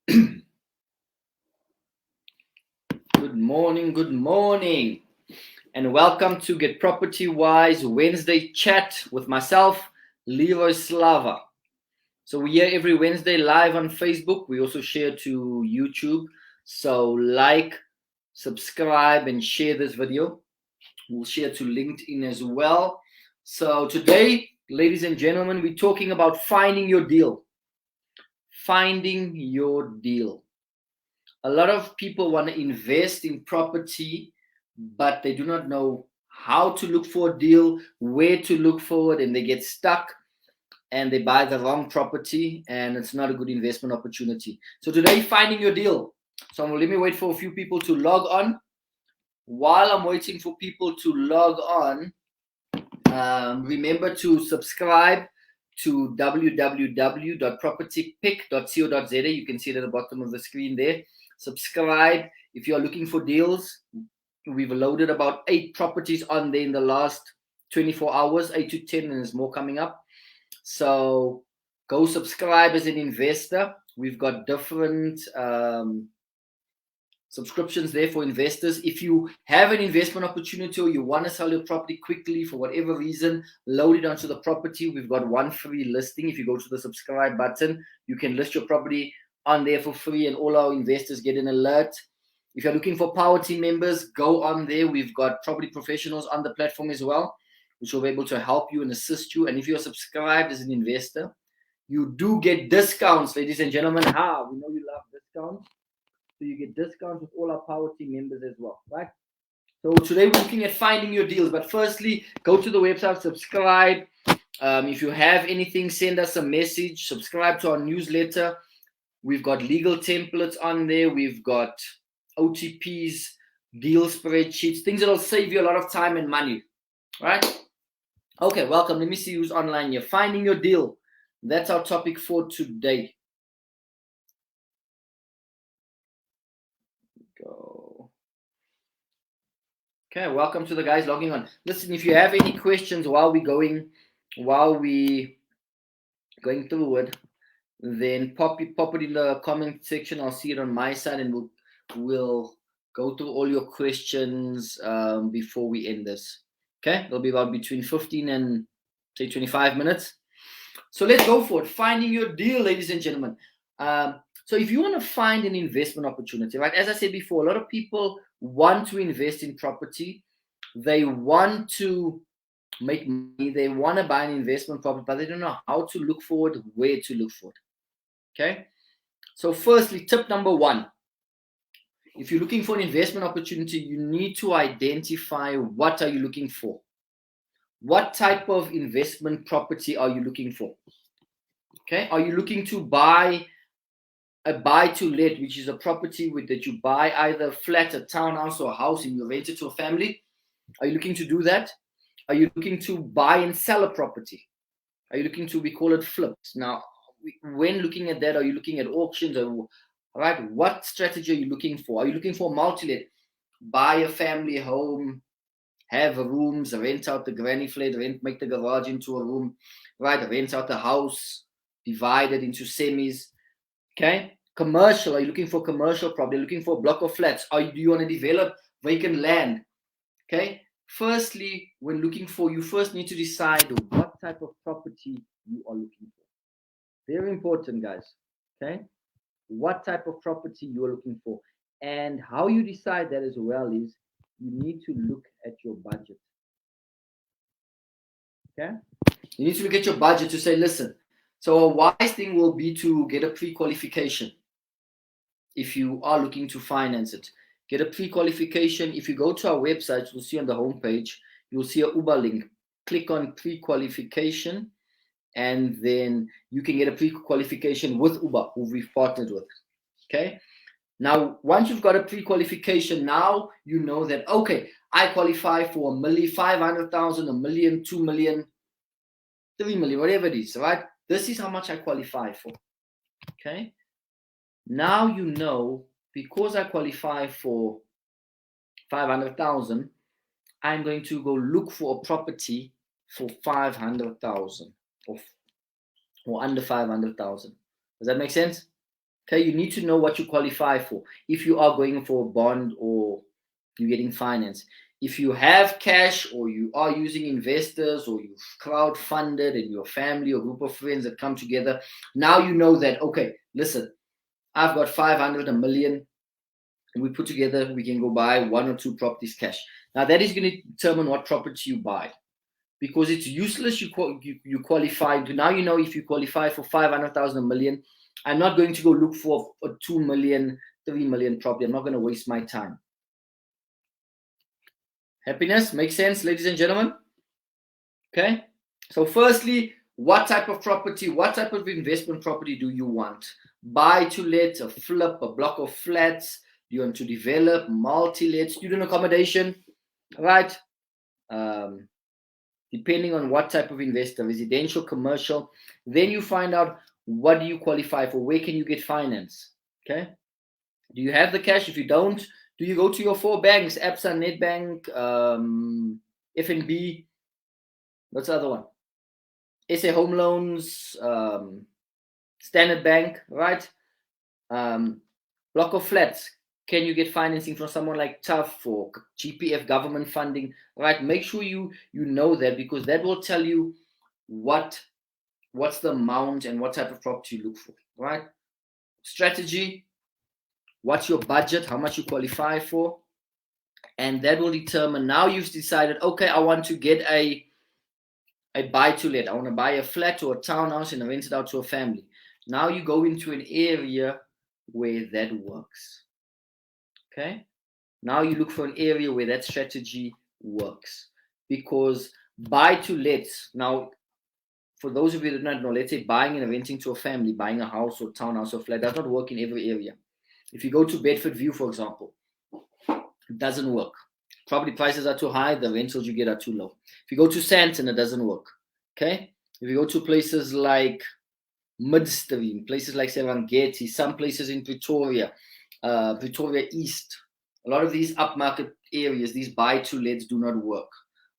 Good morning, and welcome to Get Property Wise Wednesday chat with myself, LeRoy Slava. So we're here every Wednesday live on Facebook. We also share to YouTube. So like, subscribe, and share this video. We'll share to LinkedIn as well. So today, ladies and gentlemen, we're talking about finding your deal. Finding your deal. A lot of people want to invest in property, but they do not know how to look for a deal, where to look for it, and they get stuck and they buy the wrong property, and it's not a good investment opportunity. So today, finding your deal. So let me wait for a few people to log on. While I'm waiting for people to log on, remember to subscribe to www.propertypick.co.za. You can see it at the bottom of the screen there. Subscribe if you are looking for deals. We've loaded about 8 properties on there in the last 24 hours, 8 to 10, and there's more coming up. So go subscribe as an investor. We've got different subscriptions there for investors. If you have an investment opportunity or you want to sell your property quickly for whatever reason, load it onto the property. We've got one free listing. If you go to the subscribe button, you can list your property on there for free, and all our investors get an alert. If you're looking for Power Team members, go on there. We've got property professionals on the platform as well, which will be able to help you and assist you. And if you're subscribed as an investor, you do get discounts, ladies and gentlemen. We know you love discounts. So you get discounts with all our Power Team members as well, right? So today we're looking at finding your deals. But firstly, go to the website, subscribe. If you have anything, send us a message. Subscribe to our newsletter. We've got legal templates on there. We've got OTPs, deal spreadsheets, things that will save you a lot of time and money, right? Okay, welcome. Let me see who's online here. Finding your deal. That's our topic for today. Go. Okay, welcome to the guys logging on. Listen, if you have any questions while we going through it, then pop it in the comment section. I'll see it on my side, and we'll go through all your questions before we end this. Okay, it'll be about between 15 and say 25 minutes. So let's go for it. Finding your deal, ladies and gentlemen. So if you want to find an investment opportunity, right? As I said before, a lot of people want to invest in property. They want to make money. They want to buy an investment property, but they don't know how to look for it, where to look for it. Okay. So firstly, tip number 1. If you're looking for an investment opportunity, you need to identify what are you looking for. What type of investment property are you looking for? Okay. Are you looking to buy a buy-to-let, which is a property that you buy either a flat, a townhouse, or a house, and you rent it to a family? Are you looking to do that? Are you looking to buy and sell a property? Are you looking to, we call it flips. Now, when looking at that, are you looking at auctions? Right? What strategy are you looking for? Are you looking for multi-let? Buy a family home, have rooms, rent out the granny flat, make the garage into a room, right? Rent out the house, divide it into semis. Okay, commercial. Are you looking for commercial property? Are you looking for a block of flats? Do you want to develop vacant land? Okay. Firstly, when looking for, you first need to decide what type of property you are looking for. Very important, guys. Okay, what type of property you are looking for, and how you decide that as well is you need to look at your budget. Okay, you need to look at your budget to say, listen. So a wise thing will be to get a pre-qualification. If you are looking to finance it, get a pre-qualification. If you go to our website, you'll see on the homepage, you'll see a Uber link. Click on pre-qualification, and then you can get a pre-qualification with Uber, who we've partnered with. Okay. Now, once you've got a pre-qualification, now you know that, okay, I qualify for $1 million, 500,000, $1 million, 2 million, 3 million, whatever it is, right? This is how much I qualify for. Okay. Now you know, because I qualify for 500,000, I'm going to go look for a property for 500,000 or under 500,000. Does that make sense? Okay, you need to know what you qualify for. If you are going for a bond or you're getting finance. If you have cash or you are using investors or you've crowdfunded and your family or group of friends that come together, now you know that, okay, listen, I've got 500, a million, and we put together, we can go buy 1 or 2 properties cash. Now that is going to determine what property you buy, because it's useless you qualify. Now you know if you qualify for 500,000, a million, I'm not going to go look for a 2 million, 3 million property. I'm not going to waste my time. Happiness makes sense, ladies and gentlemen? Okay. So firstly, what type of property, what type of investment property do you want? Buy to let, a flip, a block of flats? Do you want to develop, multi-let, student accommodation? Right? Depending on what type of investor, residential, commercial. Then you find out, what do you qualify for? Where can you get finance? Okay. Do you have the cash? If you don't, do you go to your 4 banks, Absa, Nedbank, FNB? What's the other one? SA Home Loans, Standard Bank, right? Block of flats. Can you get financing from someone like TUF or GPF government funding? Right? Make sure you know that, because that will tell you what's the amount and what type of property you look for. Right? Strategy. What's your budget? How much you qualify for? And that will determine. Now you've decided, okay, I want to get a buy to let. I want to buy a flat or a townhouse and rent it out to a family. Now you go into an area where that works. Okay. Now you look for an area where that strategy works, because buy to let. Now, for those of you that don't know, let's say buying and renting to a family, buying a house or townhouse or flat, does not work in every area. If you go to Bedford View, for example, it doesn't work. Property prices are too high, the rentals you get are too low. If you go to Sandton, it doesn't work. Okay. If you go to places like Midstream, places like Serengeti, some places in Pretoria, Pretoria East, a lot of these upmarket areas, these buy-to-lets do not work.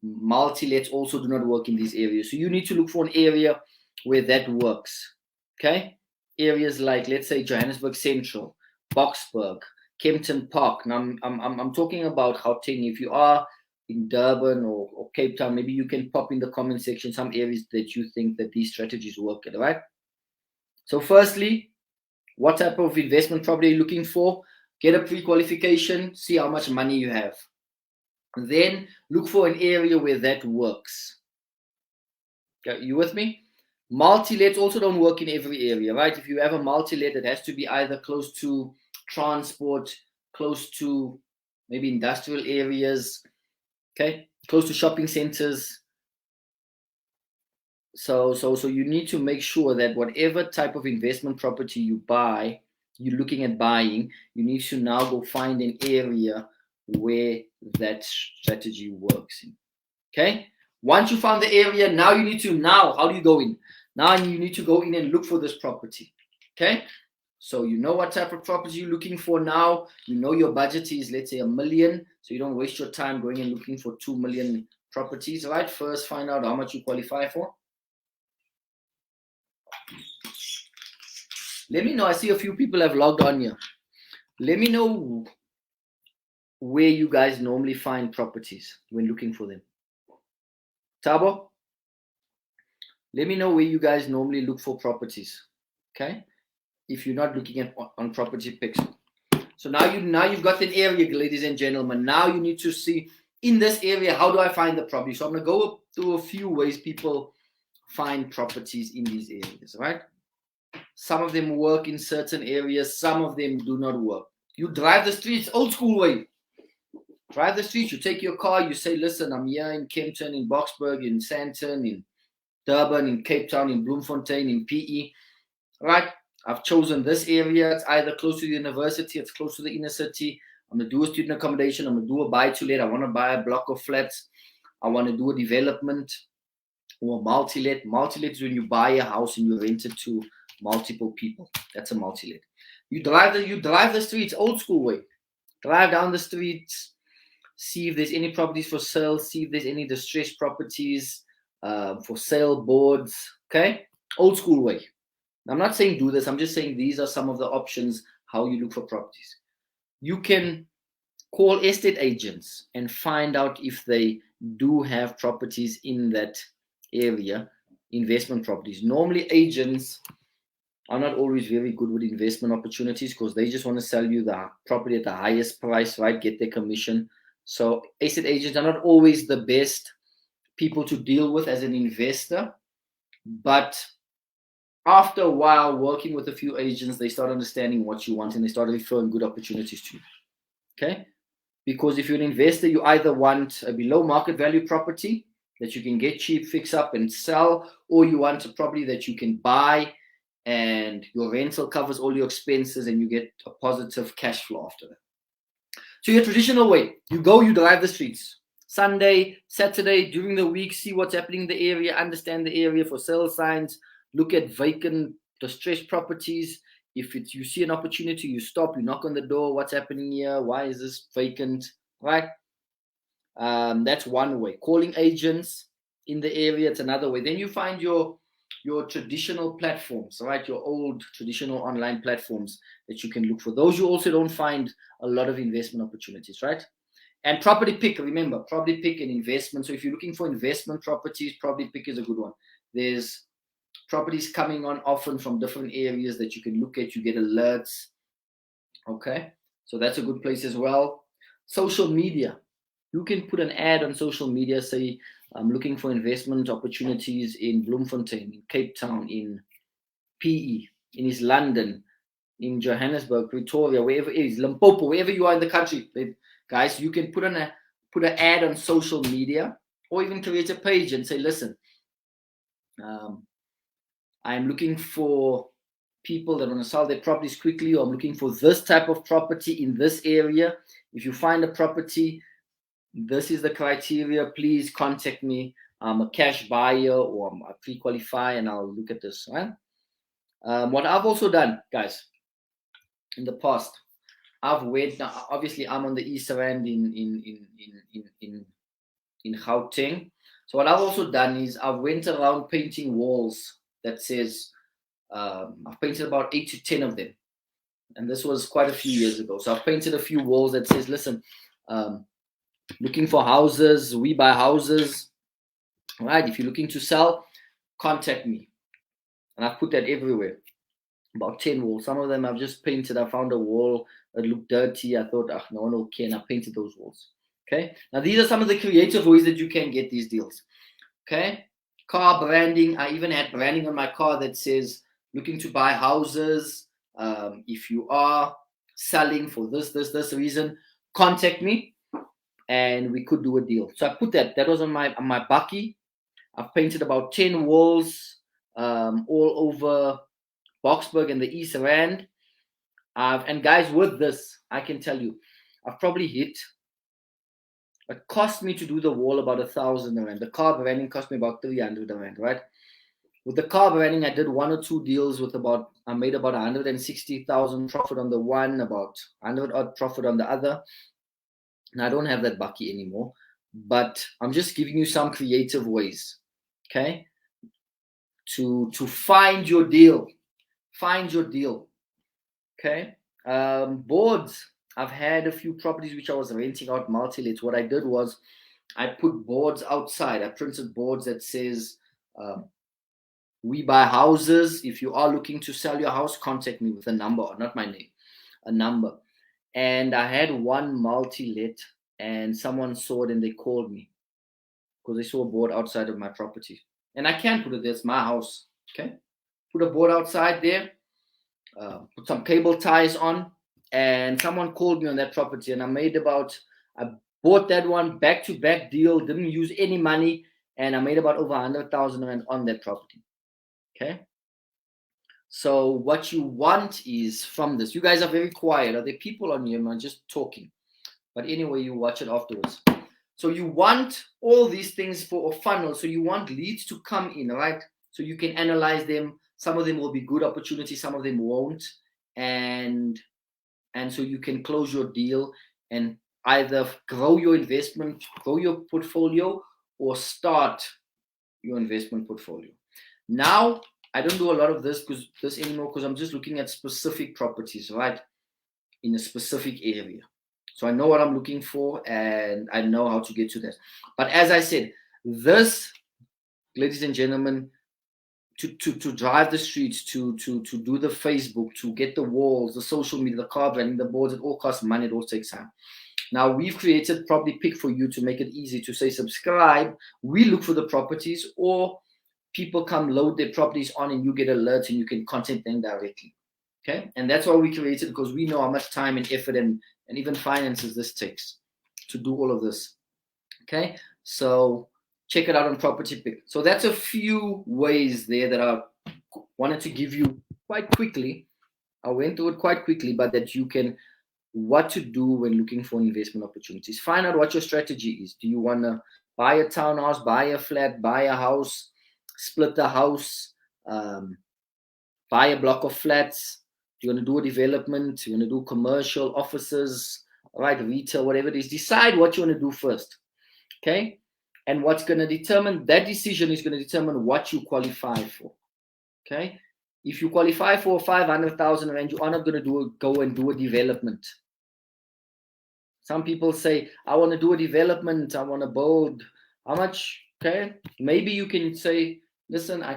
Multi-lets also do not work in these areas. So you need to look for an area where that works. Okay? Areas like, let's say, Johannesburg Central, Boksburg, Kempton Park. Now, I'm talking about Gauteng. If you are in Durban or Cape Town, maybe you can pop in the comment section some areas that you think that these strategies work at, right? So firstly, what type of investment property are you looking for? Get a pre-qualification, see how much money you have. And then look for an area where that works. Okay, you with me? Multi-lets also don't work in every area, right? If you have a multi-let, it has to be either close to transport, close to maybe industrial areas, okay, close to shopping centers. So you need to make sure that whatever type of investment property you buy, you're looking at buying, you need to now go find an area where that strategy works in. Okay. Once you found the area, now you need to, how do you go in? Now you need to go in and look for this property. Okay. So you know what type of property you're looking for now. You know your budget is, let's say, 1 million. So you don't waste your time going and looking for 2 million properties, right? First, find out how much you qualify for. Let me know. I see a few people have logged on here. Let me know where you guys normally find properties when looking for them. Tabo, let me know where you guys normally look for properties. Okay, if you're not looking at on Property Pixel. So now you've got an area, ladies and gentlemen. Now you need to see in this area, how do I find the property? So I'm gonna go through a few ways people find properties in these areas, right? Some of them work in certain areas, some of them do not work. You drive the streets, old school way. Drive the streets, you take your car, you say, listen, I'm here in Kempton, in Boksburg, in Sandton, in Durban, in Cape Town, in Bloemfontein, in PE. Right? I've chosen this area. It's either close to the university, it's close to the inner city. I'm going to do a student accommodation. I'm going to do a buy-to-let. I want to buy a block of flats. I want to do a development or a multi-let. Multi-let is when you buy a house and you rent it to multiple people. That's a multi-let. You drive the streets, old school way. Drive down the streets, see if there's any properties for sale, see if there's any distressed properties for sale boards. Okay, old school way. I'm not saying do this. I'm just saying these are some of the options how you look for properties. You can call estate agents and find out if they do have properties in that area, investment properties. Normally, agents are not always very good with investment opportunities because they just want to sell you the property at the highest price, right? Get their commission. So, estate agents are not always the best people to deal with as an investor, but after a while working with a few agents, they start understanding what you want and they start referring good opportunities to you. Okay? Because if you're an investor, you either want a below market value property that you can get cheap, fix up, and sell, or you want a property that you can buy and your rental covers all your expenses and you get a positive cash flow after that. So your traditional way, you go, you drive the streets. Sunday, Saturday, during the week, see what's happening in the area, understand the area for sale signs, look at vacant, distressed properties. If it's you see an opportunity, you stop, you knock on the door. What's happening here? Why is this vacant? Right? That's one way. Calling agents in the area, it's another way. Then you find your traditional platforms, right? Your old traditional online platforms that you can look for. Those you also don't find a lot of investment opportunities, right? And property pick, remember, property pick and investment. So if you're looking for investment properties, property pick is a good one. There's properties coming on often from different areas that you can look at. You get alerts. Okay, so that's a good place as well. Social media. You can put an ad on social media, say, I'm looking for investment opportunities in Bloemfontein, in Cape Town, in PE, in East London, in Johannesburg, Pretoria, wherever it is, Limpopo, wherever you are in the country. Guys, you can put an ad on social media or even create a page and say, listen, I'm looking for people that want to sell their properties quickly, or I'm looking for this type of property in this area. If you find a property, this is the criteria, please contact me. I'm a cash buyer or I'm a pre-qualify and I'll look at this. Right? What I've also done, guys, in the past, I've went. Now, obviously, I'm on the East Rand in Gauteng. So what I've also done is I've went around painting walls that says I've painted about 8 to 10 of them, and this was quite a few years ago. So I've painted a few walls that says, "Listen, looking for houses, we buy houses. Right? If you're looking to sell, contact me." And I've put that everywhere. About 10 walls. Some of them I've just painted. I found a wall that looked dirty. I thought, no one will care. And I painted those walls. Okay. Now, these are some of the creative ways that you can get these deals. Okay. Car branding. I even had branding on my car that says, looking to buy houses. If you are selling for this reason, contact me and we could do a deal. So I put that. That was on my bakkie. I've painted about 10 walls all over Boksburg and the East Rand. And guys, with this, I can tell you, I've probably hit. It cost me to do the wall about 1,000 rand. The car branding cost me about 300 rand, right? With the car branding, I did one or two deals with I made about 160,000 profit on the one, about 100 odd profit on the other. Now I don't have that bakkie anymore, but I'm just giving you some creative ways, okay, to find your deal. Find your deal. Okay. Boards. I've had a few properties which I was renting out multi-lets. What I did was I put boards outside. I printed boards that says, we buy houses. If you are looking to sell your house, contact me with a number, or not my name, a number. And I had one multi-let and someone saw it and they called me because they saw a board outside of my property. And I can't put it there. It's my house. Okay. Put a board outside there. Put some cable ties on, and someone called me on that property, and I bought that one back-to-back deal, didn't use any money, and I made about over 100,000 rand on that property. Okay. So what you want is from this. You guys are very quiet. Are there people on here? I'm just talking. But anyway, you watch it afterwards. So you want all these things for a funnel. So you want leads to come in, right? So you can analyze them. Some of them will be good opportunities, some of them won't. And so you can close your deal and either grow your investment, grow your portfolio, or start your investment portfolio. Now, I don't do a lot of this anymore because I'm just looking at specific properties, right, in a specific area. So I know what I'm looking for and I know how to get to that. But as I said, this, ladies and gentlemen, to drive the streets, to do the Facebook, to get the walls, the social media, the car branding, the boards, it all costs money, it all takes time. Now we've created Property Pick for you to make it easy to say subscribe. We look for the properties, or people come load their properties on and you get alerts and you can contact them directly. Okay, and that's why we created, because we know how much time and effort and even finances this takes to do all of this. Okay, so check it out on Property Pick. So that's a few ways there that I wanted to give you quite quickly. I went through it quite quickly, but that you can, what to do when looking for investment opportunities. Find out what your strategy is. Do you want to buy a townhouse, buy a flat, buy a house, split the house, buy a block of flats? Do you want to do a development? Do you want to do commercial, offices, right, retail, whatever it is? Decide what you want to do first. Okay, and what's going to determine that decision is going to determine what you qualify for. Okay, if you qualify for 500,000 rand, you are not going to go and do a development. Some people say, I want to do a development, I want to build. How much? Okay, maybe you can say, listen, I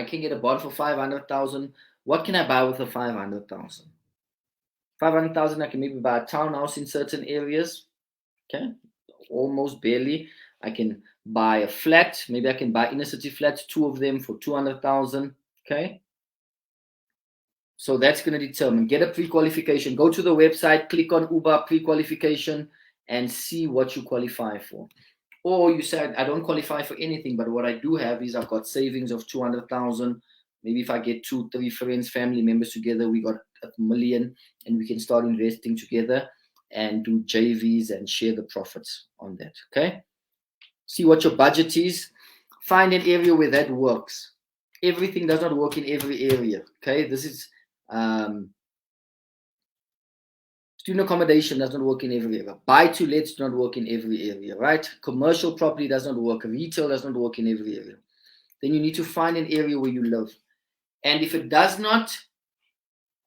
can get a bond for 500,000. What can I buy with the 500,000? 500,000, I can maybe buy a townhouse in certain areas. Okay, almost barely. I can buy a flat. Maybe I can buy inner city flats, 2 of them for 200,000. Okay, so that's going to determine. Get a pre-qualification. Go to the website, click on Uber pre-qualification, and see what you qualify for. Or you said, I don't qualify for anything, but what I do have is I've got savings of 200,000. Maybe if I get 2, 3 friends, family members together, we got 1 million, and we can start investing together and do JVs and share the profits on that. Okay. See what your budget is. Find an area where that works. Everything does not work in every area. Okay. This is student accommodation does not work in every area. Buy to let does not work in every area, right? Commercial property does not work. Retail does not work in every area. Then you need to find an area where you live. And if it does not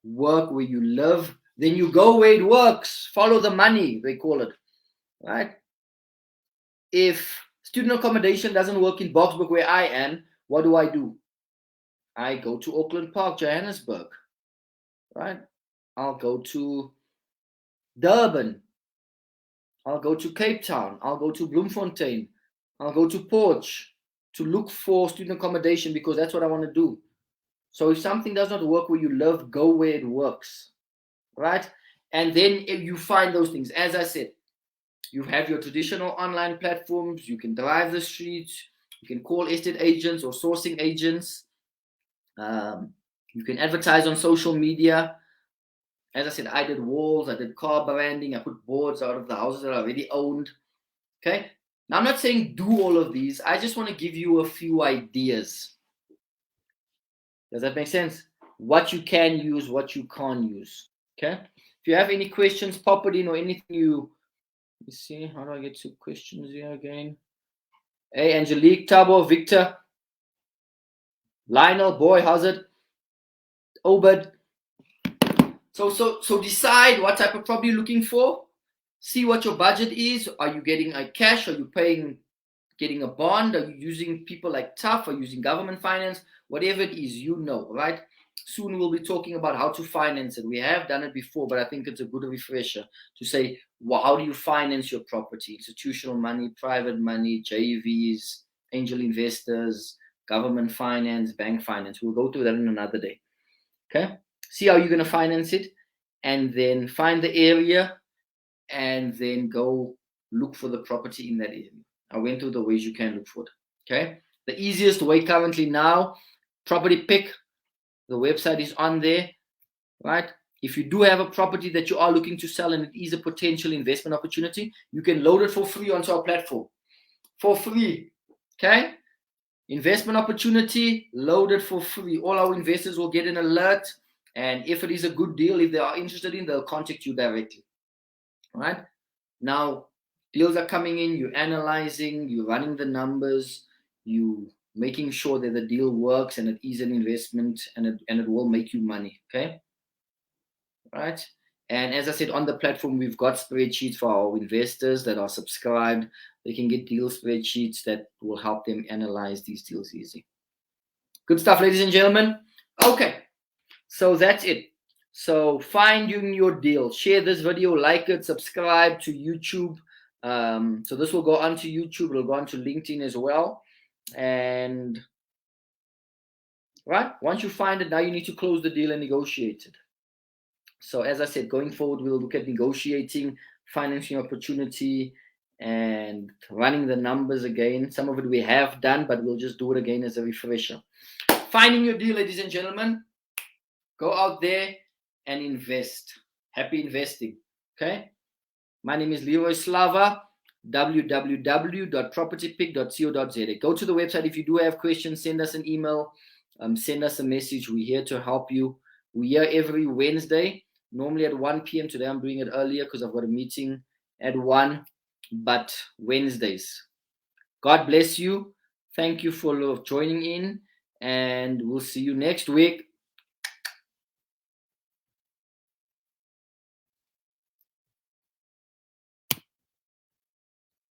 work where you live, then you go where it works. Follow the money, they call it, right? If student accommodation doesn't work in Boksburg where I am, what do? I go to Auckland Park, Johannesburg, right? I'll go to Durban. I'll go to Cape Town. I'll go to Bloemfontein. I'll go to Porch to look for student accommodation because that's what I want to do. So if something does not work where you live, go where it works, right? And then if you find those things, as I said, you have your traditional online platforms. You can drive the streets. You can call estate agents or sourcing agents. You can advertise on social media. As I said, I did walls, I did car branding, I put boards out of the houses that I already owned. Okay. Now, I'm not saying do all of these. I just want to give you a few ideas. Does that make sense? What you can use, what you can't use. Okay. If you have any questions, pop it in or anything you see. How do I get to questions here again? Hey, Angelique, Tabo, Victor, Lionel, boy, how's it? Obed. So decide what type of property you're looking for. See what your budget is. Are you getting a cash? Are you getting a bond? Are you using people like Tough? Are you using government finance? Whatever it is, right? Soon we'll be talking about how to finance it. We have done it before, but I think it's a good refresher to say, well, how do you finance your property? Institutional money, private money, JVs, angel investors, government finance, bank finance. We'll go through that in another day. Okay. See how you're going to finance it, and then find the area, and then go look for the property in that area. I went through the ways you can look for it. Okay. The easiest way currently now, Property Pick. The website is on there, right? If you do have a property that you are looking to sell and it is a potential investment opportunity, you can load it for free onto our platform. For free. Okay. Investment opportunity, load it for free. All our investors will get an alert. And if it is a good deal, if they are interested in, they'll contact you directly. All right. Now, deals are coming in, you're analyzing, you're running the numbers, you making sure that the deal works and it is an investment and it will make you money. Okay, right? And as I said, on the platform, we've got spreadsheets for our investors that are subscribed. They can get deal spreadsheets that will help them analyze these deals easy. Good stuff, ladies and gentlemen. Okay, so that's it. So find your deal. Share this video, like it, subscribe to YouTube. So this will go onto YouTube. It'll go onto LinkedIn as well. And right, once you find it, now you need to close the deal and negotiate it. So as I said, going forward, we'll look at negotiating, financing opportunity, and running the numbers again. Some of it we have done, but we'll just do it again as a refresher. Finding your deal, ladies and gentlemen. Go out there and invest. Happy investing. Okay? My name is LeRoy Slava, www.propertypick.co.za. Go to the website. If you do have questions, send us an email. Send us a message. We're here to help you. We're here every Wednesday, normally at 1 p.m. Today I'm doing it earlier because I've got a meeting at 1, but Wednesdays. God bless you. Thank you for joining in, and we'll see you next week.